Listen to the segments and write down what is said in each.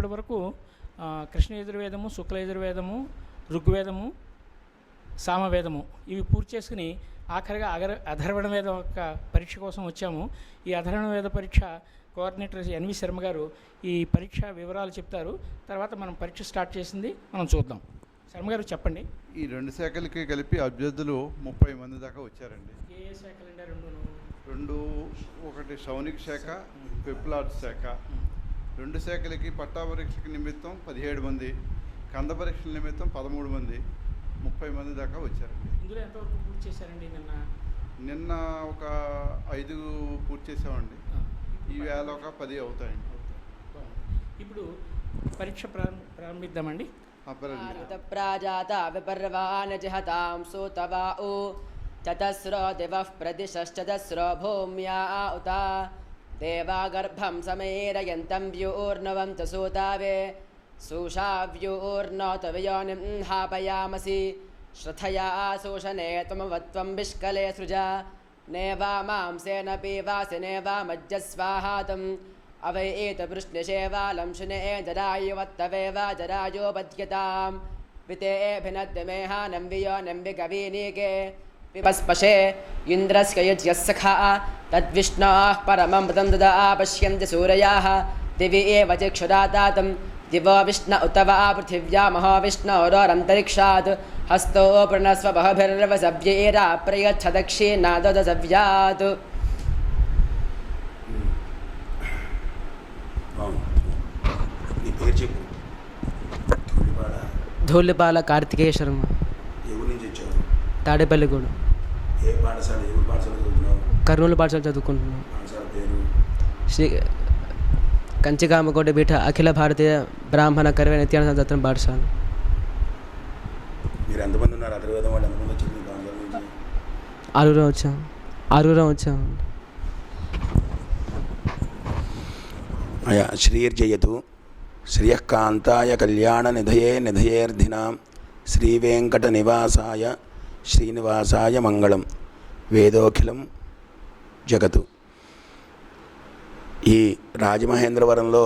ఇప్పటి వరకు కృష్ణ యజుర్వేదము, శుక్ల యజుర్వేదము, ఋగ్వేదము, సామవేదము ఇవి పూర్తి చేసుకుని ఆఖరిగా అధర్వణ వేద యొక్క పరీక్ష కోసం వచ్చాము. ఈ అధర్వణ వేద పరీక్ష కోఆర్డినేటర్ ఎన్వి శర్మ గారు ఈ పరీక్ష వివరాలు చెప్తారు. తర్వాత మనం పరీక్ష స్టార్ట్ చేసింది మనం చూద్దాం. శర్మ గారు చెప్పండి. ఈ రెండు శాఖలకి కలిపి అభ్యర్థులు 30 మంది దాకా వచ్చారండి. ఏ శాఖలంటే రెండు ఒకటి సౌనిక్ శాఖ, పెప్లాడ్ శాఖ. రెండు శాఖలకి పట్టా పరీక్షకి నిమిత్తం 17 మంది, కంద పరీక్షల నిమిత్తం 13 మంది, 30 మంది దాకా వచ్చారండి. ఇందులో ఎంతవరకు పూర్తి చేశారండి? నిన్న ఒక 5 పూర్తి చేసామండి. ఈ వేళ ఒక 10 అవుతాయండి. ఇప్పుడు పరీక్ష ప్రారంభిద్దామండి. ప్రాజాత విపర్వాణ జహతాం సూతవాఊ చతస్రో దివః ప్రదిశశ్చతస్రో భూమ్యా ఉత దేవాగర్భం సమేరయంతం వ్యూర్నవం చ సూతావే సూషావ్యూర్నోత వియోనిం హాపయామసి శ్రథయా శోషనే త్వమవత్వం విష్కలే సృజ నేవా మాంసేన పీవాసి నేవా మజ్జస్వాహాతం అవై ఏత వృష్ణిషేవాలం శునే జరాయువత్తవేవ జరాయోపద్యతాం వితేభినద్యమేహానం వియోనం విగవీనీకే విపస్పశే ఇంద్రస్య యజ్ఞస్సఖా తద్విష్ణోః పరమం పదం దదా పశ్యంతి సూరయాః దివి ఏవ చక్షురాతాతం దివో విష్ణ ఉత వా పృథివ్యా మహో విష్ణోరోరంతరిక్షాత్ హస్తో ప్రణస్వ బహభిర్వసవ్యేరా ప్రయచ్ఛ దక్షిణాదదసవ్యాత్. ధూళిపాల కార్తికేయ శర్మ. తాడేపల్లిగూడ. కర్నూలు పాఠశాల చదువుకుంటున్నాం. శ్రీ కంచికామకోట పీఠ అఖిల భారతీయ బ్రాహ్మణ కర్వ నిత్యానంద దత్తం పాఠశాల. ఆరుగురం వచ్చాం. శ్రీర్జయతు శ్రియకాంతాయ కళ్యాణ నిధయే నిధయేర్ధినాం శ్రీవేంకట నివాసాయ శ్రీనివాసాయ మంగళం. వేదోఖిలం జగతు. ఈ రాజమహేంద్రవరంలో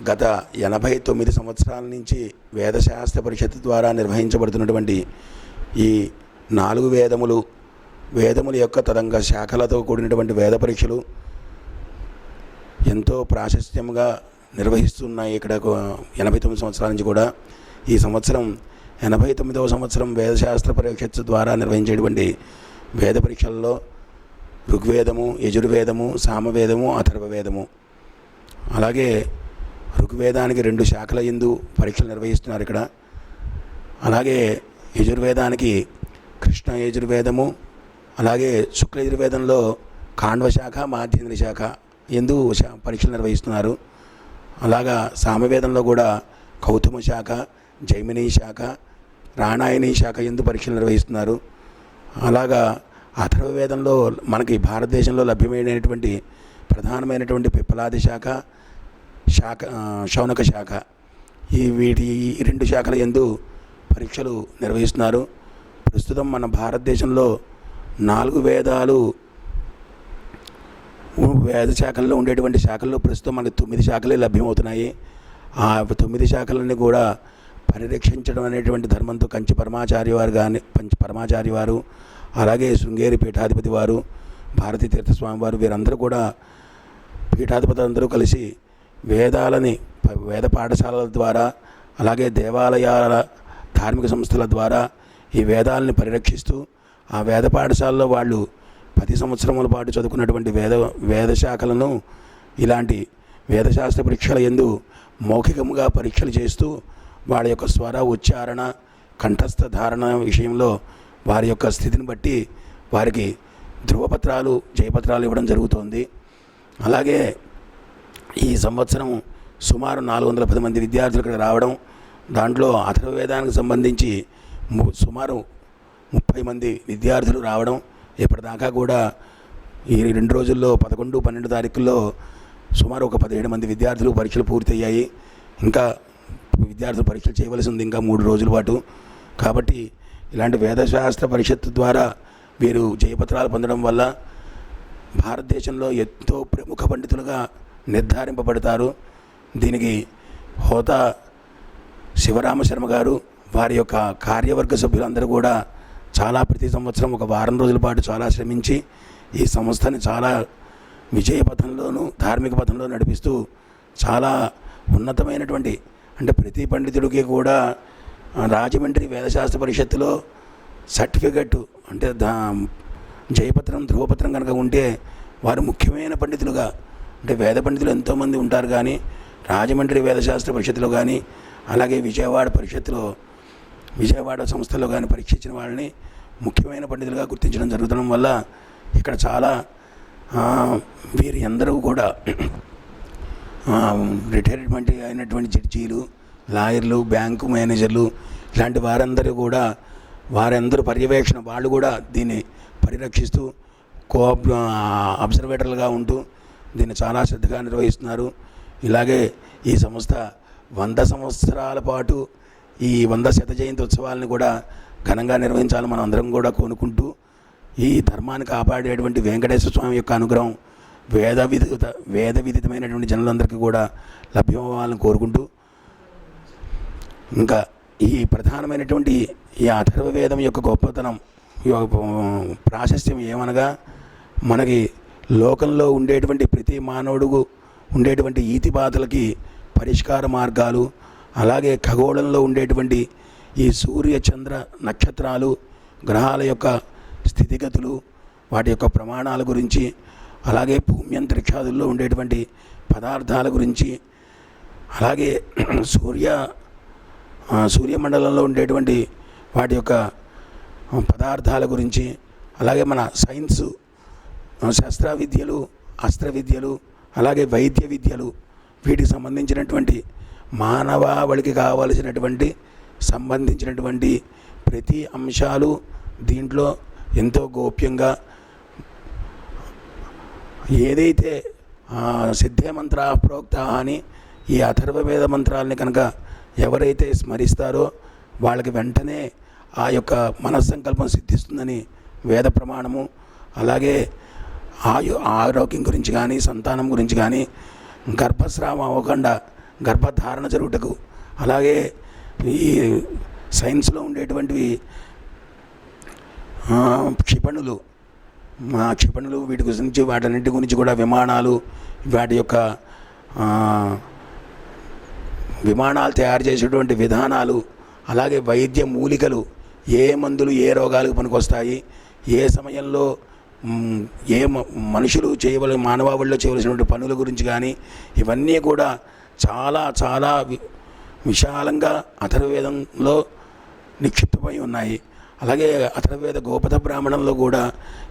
గత 89 సంవత్సరాల నుంచి వేదశాస్త్ర పరిషత్ ద్వారా నిర్వహించబడుతున్నటువంటి ఈ 4 వేదముల యొక్క తదంగ శాఖలతో కూడినటువంటి వేద పరీక్షలు ఎంతో ప్రాశస్త్యంగా నిర్వహిస్తున్నాయి. ఇక్కడ 89 సంవత్సరాల నుంచి కూడా ఈ సంవత్సరం 89వ సంవత్సరం వేదశాస్త్ర పరిషత్ ద్వారా నిర్వహించేటువంటి వేద పరీక్షల్లో ఋగ్వేదము, యజుర్వేదము, సామవేదము, అథర్వవేదము, అలాగే ఋగ్వేదానికి 2 శాఖల యందు పరీక్షలు నిర్వహిస్తున్నారు ఇక్కడ. అలాగే యజుర్వేదానికి కృష్ణ యజుర్వేదము, అలాగే శుక్ల యజుర్వేదంలో కాండవ శాఖ, మాధ్యేంద్ర శాఖ యందు పరీక్షలు నిర్వహిస్తున్నారు. అలాగా సామవేదంలో కూడా కౌతుమ శాఖ, జైమిని శాఖ, రాణాయని శాఖ యందు పరీక్షలు నిర్వహిస్తున్నారు. అలాగా అథర్వవేదంలో మనకి భారతదేశంలో లభ్యమైనటువంటి ప్రధానమైనటువంటి పిప్పలాది శాఖ, శౌనక శాఖ, ఈ 2 శాఖల యందు పరీక్షలు నిర్వహిస్తున్నారు. ప్రస్తుతం మన భారతదేశంలో 4 వేద శాఖల్లో ఉండేటువంటి శాఖల్లో ప్రస్తుతం మనకు 9 శాఖలే లభ్యమవుతున్నాయి. ఆ 9 శాఖలని కూడా పరిరక్షించడం అనేటువంటి ధర్మంతో కంచి పరమాచార్య వారు, అలాగే శృంగేరి పీఠాధిపతి వారు, భారతీ తీర్థస్వామి వారు, వీరందరూ కూడా పీఠాధిపతులందరూ కలిసి వేద పాఠశాలల ద్వారా, అలాగే దేవాలయాల ధార్మిక సంస్థల ద్వారా ఈ వేదాలని పరిరక్షిస్తూ ఆ వేద పాఠశాలలో వాళ్ళు 10 సంవత్సరముల పాటు చదువుకున్నటువంటి వేద శాఖలను ఇలాంటి వేదశాస్త్ర పరీక్షల యందు మౌఖికముగా పరీక్షలు చేస్తూ వాళ్ళ యొక్క స్వర ఉచ్చారణ, కంఠస్థ ధారణ విషయంలో వారి యొక్క స్థితిని బట్టి వారికి ధృవపత్రాలు, జయపత్రాలు ఇవ్వడం జరుగుతోంది. అలాగే ఈ సంవత్సరం సుమారు 410 మంది విద్యార్థులు ఇక్కడ రావడం, దాంట్లో అథర్వవేదానికి సంబంధించి సుమారు 30 మంది విద్యార్థులు రావడం, ఇప్పటిదాకా కూడా ఈ 2 రోజుల్లో 11, 12 తారీఖుల్లో సుమారు ఒక 17 మంది విద్యార్థులు పరీక్షలు పూర్తయ్యాయి. ఇంకా విద్యార్థులు పరీక్షలు చేయవలసి ఉంది ఇంకా 3 రోజుల పాటు. కాబట్టి ఇలాంటి వేదశాస్త్ర పరిషత్ ద్వారా వీరు జయపత్రాలు పొందడం వల్ల భారతదేశంలో ఎంతో ప్రముఖ పండితులుగా నిర్ధారింపబడతారు. దీనికి హోతా శివరామ శర్మ గారు, వారి యొక్క కార్యవర్గ సభ్యులందరూ కూడా చాలా ప్రతి సంవత్సరం ఒక వారం రోజుల పాటు చాలా శ్రమించి ఈ సంస్థని చాలా విజయ పథంలోనూ ధార్మిక పథంలో నడిపిస్తూ చాలా ఉన్నతమైనటువంటి, అంటే ప్రతి పండితుడికి కూడా రాజమండ్రి వేదశాస్త్ర పరిషత్తులో సర్టిఫికెట్ అంటే జయపత్రం ధ్రువపత్రం కనుక ఉంటే వారు ముఖ్యమైన పండితులుగా, అంటే వేద పండితులు ఎంతోమంది ఉంటారు, కానీ రాజమండ్రి వేదశాస్త్ర పరిషత్తులో కానీ అలాగే విజయవాడ సంస్థలో కానీ పరీక్షించిన వాళ్ళని ముఖ్యమైన పండితులుగా గుర్తించడం జరుగుతుండడం వల్ల ఇక్కడ చాలా వీరి అందరూ కూడా రిటైర్మెంట్ అయినటువంటి జడ్జీలు, లాయర్లు, బ్యాంకు మేనేజర్లు ఇలాంటి వారందరూ పర్యవేక్షణ, వాళ్ళు కూడా దీన్ని పరిరక్షిస్తూ అబ్జర్వేటర్లుగా ఉంటూ దీన్ని చాలా శ్రద్ధగా నిర్వహిస్తున్నారు. ఇలాగే ఈ సంస్థ 100 సంవత్సరాల పాటు ఈ 100 శత జయంతి ఉత్సవాలను కూడా ఘనంగా నిర్వహించాలని మనం అందరం కూడా కోరుకుంటూ, ఈ ధర్మాన్ని కాపాడేటువంటి వెంకటేశ్వర స్వామి యొక్క అనుగ్రహం వేద విదితమైనటువంటి జనులందరికీ కూడా లభ్యమవ్వాలని కోరుకుంటూ, ఇంకా ఈ ప్రధానమైనటువంటి ఈ అథర్వవేదం యొక్క గొప్పతనం, ప్రాశస్త్యం ఏమనగా, మనకి లోకంలో ఉండేటువంటి ప్రతి మానవుడు ఉండేటువంటి ఈతిబాధలకి పరిష్కార మార్గాలు, అలాగే ఖగోళంలో ఉండేటువంటి ఈ సూర్య చంద్ర నక్షత్రాలు గ్రహాల యొక్క స్థితిగతులు, వాటి యొక్క ప్రమాణాల గురించి, అలాగే భూమ్యంతరిక్షాదుల్లో ఉండేటువంటి పదార్థాల గురించి, అలాగే సూర్యమండలంలో ఉండేటువంటి వాటి యొక్క పదార్థాల గురించి, అలాగే మన సైన్సు, శస్త్ర విద్యలు, అస్త్ర విద్యలు, అలాగే వైద్య విద్యలు, వీటికి సంబంధించినటువంటి మానవాళికి సంబంధించినటువంటి ప్రతి అంశాలు దీంట్లో ఎంతో గోప్యంగా, ఏదైతే సిద్ధే మంత్ర ప్రోక్త అని ఈ అథర్వవేద మంత్రాలని కనుక ఎవరైతే స్మరిస్తారో వాళ్ళకి వెంటనే ఆ యొక్క మనస్సంకల్పం సిద్ధిస్తుందని వేద ప్రమాణము. అలాగే ఆరోగ్యం గురించి కానీ, సంతానం గురించి కానీ, గర్భస్రావం అవ్వకుండా గర్భధారణ జరుగుటకు, అలాగే ఈ సైన్స్లో ఉండేటువంటివి క్షిపణులు వీటి గురించి, వాటన్నిటి గురించి కూడా విమానాలు, వాటి యొక్క విమానాలు తయారు చేసేటువంటి విధానాలు, అలాగే వైద్య మూలికలు, ఏ మందులు ఏ రోగాలకు పనికొస్తాయి, ఏ సమయంలో మనుషులు మానవాళిలో చేయవలసినటువంటి పనుల గురించి కానీ, ఇవన్నీ కూడా చాలా చాలా విశాలంగా అథర్వవేదంలో నిక్షిప్తమై ఉన్నాయి. అలాగే అథర్వవేద గోపథ బ్రాహ్మణంలో కూడా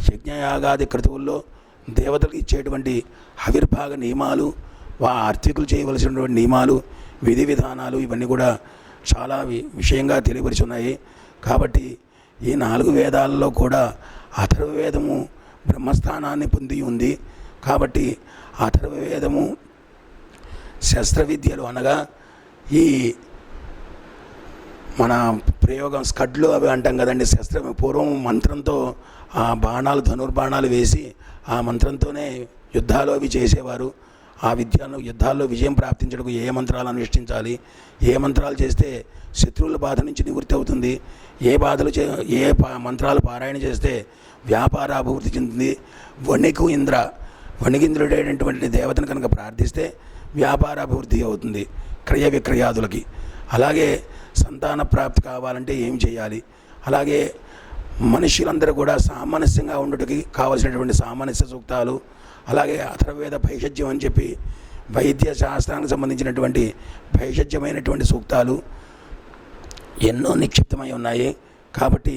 యజ్ఞయాగాది క్రతువుల్లో దేవతలకు ఇచ్చేటువంటి ఆవిర్భాగ నియమాలు, ఆర్తికులు చేయవలసినటువంటి నియమాలు, విధి విధానాలు, ఇవన్నీ కూడా చాలా విషయంగా తెలియపరిచి ఉన్నాయి. కాబట్టి ఈ 4 వేదాలలో కూడా అథర్వవేదము బ్రహ్మస్థానాన్ని పొంది ఉంది. కాబట్టి అథర్వవేదము శస్త్ర విద్యలు అనగా ఈ మన ప్రయోగం స్కడ్లు అవి అంటాం కదండి, పూర్వం మంత్రంతో ఆ బాణాలు, ధనుర్బాణాలు వేసి ఆ మంత్రంతోనే యుద్ధాలు అవి చేసేవారు. ఆ విద్యను యుద్ధాల్లో విజయం ప్రాప్తించడానికి ఏ మంత్రాలు అనుష్ఠించాలి, ఏ మంత్రాలు చేస్తే శత్రువుల బాధ నుంచి నివృత్తి అవుతుంది, ఏ మంత్రాలు పారాయణ చేస్తే వ్యాపార అభివృద్ధి చెందుతుంది, వణిగింద్రుడైనటువంటి దేవతను కనుక ప్రార్థిస్తే వ్యాపార అభివృద్ధి అవుతుంది క్రయ విక్రయాదులకి. అలాగే సంతాన ప్రాప్తి కావాలంటే ఏం చేయాలి, అలాగే మనుషులందరూ కూడా సామరస్యంగా ఉండటానికి కావలసినటువంటి సామరస్య సూక్తాలు, అలాగే అథర్వవేద భైషజ్యం అని చెప్పి వైద్య శాస్త్రానికి సంబంధించినటువంటి భైషజ్యమైనటువంటి సూక్తాలు ఎన్నో నిక్షిప్తమై ఉన్నాయి. కాబట్టి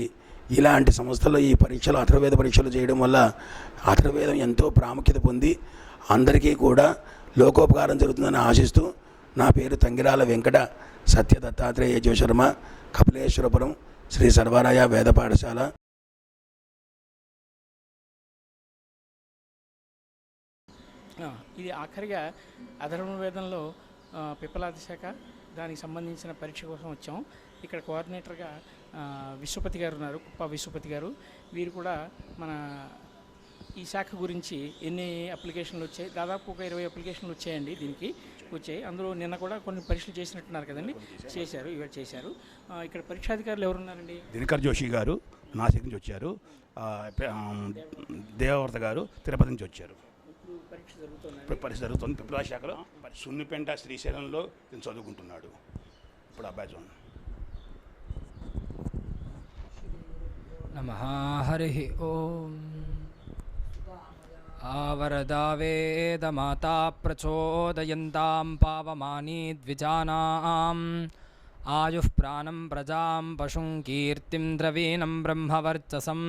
ఇలాంటి సంస్థల్లో ఈ పరీక్షలు, అథర్వవేద పరీక్షలు చేయడం వల్ల అథర్వవేదం ఎంతో ప్రాముఖ్యత పొంది అందరికీ కూడా లోకోపకారం జరుగుతుందని ఆశిస్తూ, నా పేరు తంగిరాల వెంకట సత్య దత్తాత్రేయ శర్మ, కపిలేశ్వరపురం శ్రీ సర్వారాయ వేద పాఠశాల. ఇది ఆఖరిగా అథర్వవేదంలో పిప్పలాది శాఖ, దానికి సంబంధించిన పరీక్ష కోసం వచ్చాం. ఇక్కడ కోఆర్డినేటర్గా విశ్వపతి గారు ఉన్నారు, కుప్ప విశ్వపతి గారు. వీరు కూడా మన ఈ శాఖ గురించి ఎన్ని అప్లికేషన్లు వచ్చాయి? దాదాపు ఒక 20 అప్లికేషన్లు వచ్చాయండి. దీనికి వచ్చాయి. అందులో నిన్న కూడా కొన్ని పరీక్షలు చేసినట్టున్నారు కదండి? చేశారు, ఇవాళ చేశారు. ఇక్కడ పరీక్షాధికారులు ఎవరున్నారండి? దినకర్ జోషి గారు నాసిక్ నుంచి వచ్చారు, దేవవర్త గారు తిరుపతి నుంచి వచ్చారు. ఇప్పుడు పరీక్ష జరుగుతుంది. ఇప్పుడు పరీక్ష జరుగుతుంది. పిప్లా శాఖలో సున్నిపెంట శ్రీశైలంలో నేను చదువుకుంటున్నాడు ఇప్పుడు అబ్బాయి. नमः हरिः ॐ आवरदा वेदमाता प्रचोदयन्तां पावमानी द्विजानाम् आयुः प्राणं प्रजां पशुं कीर्तिं द्रवीणं ब्रह्मवर्चसं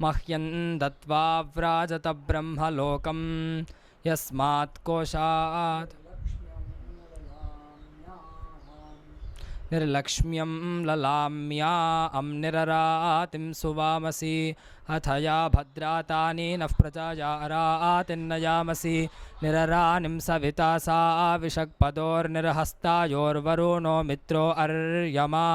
मह्यं दत्त्वा व्राजत ब्रह्मलोकं यस्मात् कोशात् निर्लक्ष्म्यं ललाम्यां निररातिं सुवामसि अथ या भद्रातानि नः प्रजाया अरातिन्नयामसि निररानिं सविता सा विषक्पदोर्निरहस्तायोर्वरुणो मित्रो अर्यमा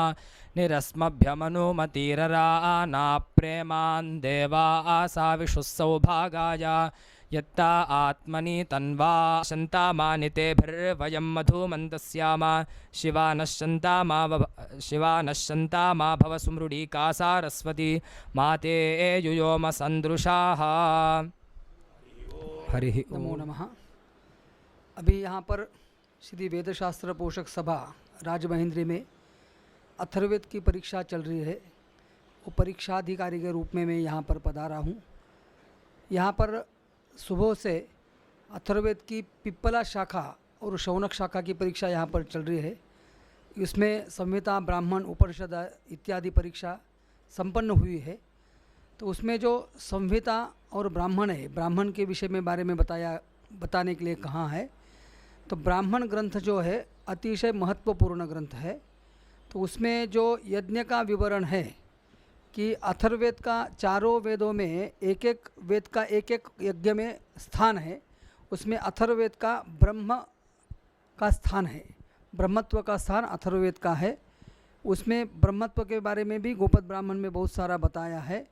निरस्मभ्यमनुमतिरराना प्रेमान् देवा सा विशुः सौभागाय यत्ता आत्मनि तन्वा शन्तामानितेभिर्वयं मधुमन्तस्याम शिवा नश्यन्तामा भव सुमृडीका सारस्वती माते युयोम सन्दृशाः। हरिः नमो नमः। अभी यहाँ पर श्री वेदशास्त्र पोषक सभा राजमहेंद्री में अथर्ववेद की परीक्षा चल रही है। वो परीक्षाधिकारी के रूप में मैं यहाँ पर पधारा हूँ। यहाँ पर सुबह से अथर्ववेद की पिप्पला शाखा और शौनक शाखा की परीक्षा यहाँ पर चल रही है। इसमें संहिता, ब्राह्मण, उपनिषद इत्यादि परीक्षा संपन्न हुई है। तो उसमें जो संहिता और ब्राह्मण है, ब्राह्मण के विषय में बारे में बताने के लिए कहा है। तो ब्राह्मण ग्रंथ जो है अतिशय महत्वपूर्ण ग्रंथ है। तो उसमें जो यज्ञ का विवरण है कि अथर्ववेद का चारों वेदों में एक एक वेद का एक एक यज्ञ में स्थान है। उसमें अथर्ववेद का ब्रह्म का स्थान है, ब्रह्मत्व का स्थान अथर्ववेद का है। उसमें ब्रह्मत्व के बारे में भी गोपद ब्राह्मण में बहुत सारा बताया है।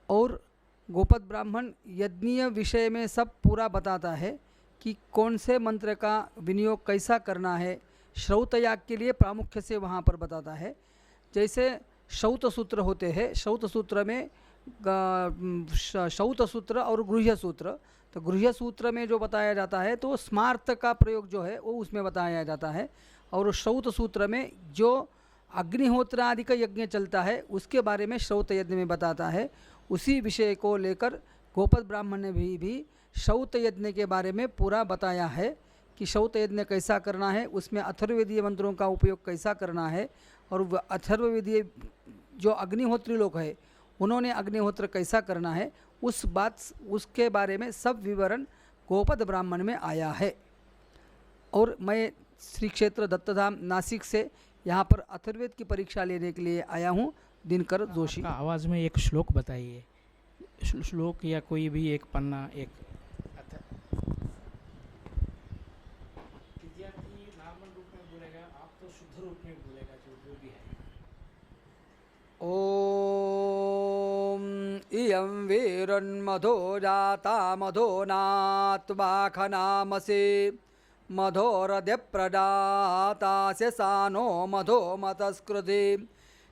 और गोपद ब्राह्मण यज्ञीय विषय में सब पूरा बताता है कि कौन से मंत्र का विनियोग कैसा करना है। श्रौत याग के लिए प्रामुख्य से वहाँ पर बताता है। जैसे शौत सूत्र होते हैं, शौत सूत्र में शौत सूत्र और गृह्य सूत्र। तो गृह्य सूत्र में जो बताया जाता है तो स्मार्त का प्रयोग जो है वो उसमें बताया जाता है। और शौत सूत्र में जो अग्निहोत्र आदि का यज्ञ चलता है उसके बारे में श्रौत यज्ञ में बताता है। उसी विषय को लेकर गोपद ब्राह्मण ने भी शौत यज्ञ के बारे में पूरा बताया है कि शौत यज्ञ कैसा करना है, उसमें अथर्ववेदीय मंत्रों का उपयोग कैसा करना है। और अथर्ववेदीय जो अग्निहोत्री लोग हैं उन्होंने अग्निहोत्र कैसा करना है उसके बारे में सब विवरण गोपद ब्राह्मण में आया है। और मैं श्री क्षेत्र दत्तधाम नासिक से यहाँ पर अथर्ववेद की परीक्षा लेने के लिए आया हूँ। दिनकर जोशी। आवाज़ में एक श्लोक बताइए, श्लोक या कोई भी एक पन्ना। एक विद्यार्थी नॉर्मल रूप में बोलेगा, आप तो शुद्ध रूप में बोलेगा जो भी है। ओम इयं वीरन्मधो जाता मधो नात्वाखनामसि मधोरद्य प्रदाता से सानो मधो मतस्कृति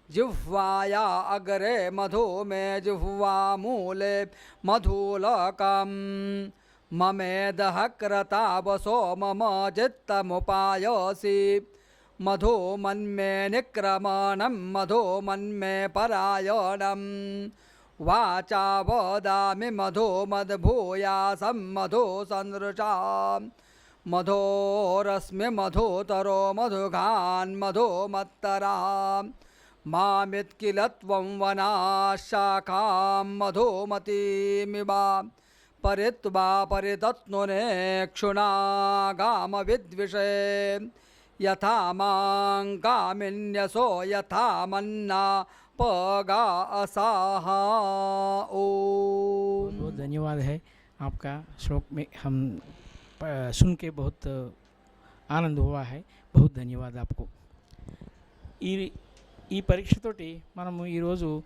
जिह्वाया अग्रे मधो मे जिह्वा मूले मधुलकं ममेदः क्रता वसो मम चित्तमुपायसि मधो मन्मे निक्रमणं मधो मन्मे परायणं वाचा वदामि मधो मद्भूयासं मधो सन्दृशां मधोरस्मि मधोतरो मधुघान् मधो मत्तरां मामित्किल त्वं वनाशाखां मधुमतीमिवा परित्वा परितत्नुने क्षुणागामविद्विषे यथा मां कामिन्यसो यथा मन्ना पगा असाहा। ओम। बहुत धन्यवाद है आपका। श्लोक में हम सुन के बहुत आनंद हुआ है। बहुत धन्यवाद आपको। ఈ పరీక్షతోటి మనము ఈరోజు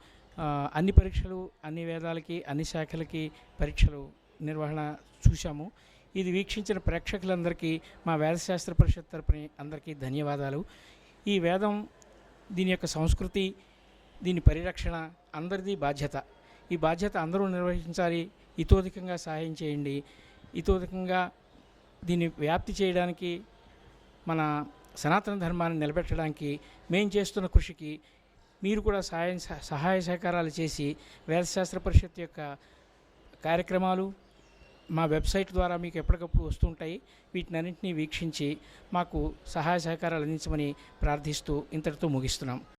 అన్ని పరీక్షలు అన్ని వేదాలకి అన్ని శాఖలకి పరీక్షలు నిర్వహణ చూశాము. ఇది వీక్షించిన ప్రేక్షకులందరికీ మా వేదశాస్త్ర పరిషత్ తరపున అందరికీ ధన్యవాదాలు. ఈ వేదం, దీని యొక్క సంస్కృతి, దీని పరిరక్షణ అందరిది బాధ్యత. ఈ బాధ్యత అందరూ నిర్వహించాలి. ఇతోధికంగా సహాయం చేయండి. ఇతోధికంగా దీన్ని వ్యాప్తి చేయడానికి, మన సనాతన ధర్మాన్ని నిలబెట్టడానికి మేము చేస్తున్న కృషికి మీరు కూడా సహాయ సహకారాలు చేసి వేదశాస్త్ర పరిషత్ యొక్క కార్యక్రమాలు మా వెబ్సైట్ ద్వారా మీకు ఎప్పటికప్పుడు వస్తుంటాయి. వీటినన్నింటినీ వీక్షించి మాకు సహాయ సహకారాలు అందించమని ప్రార్థిస్తూ ఇంతటితో ముగిస్తున్నాం.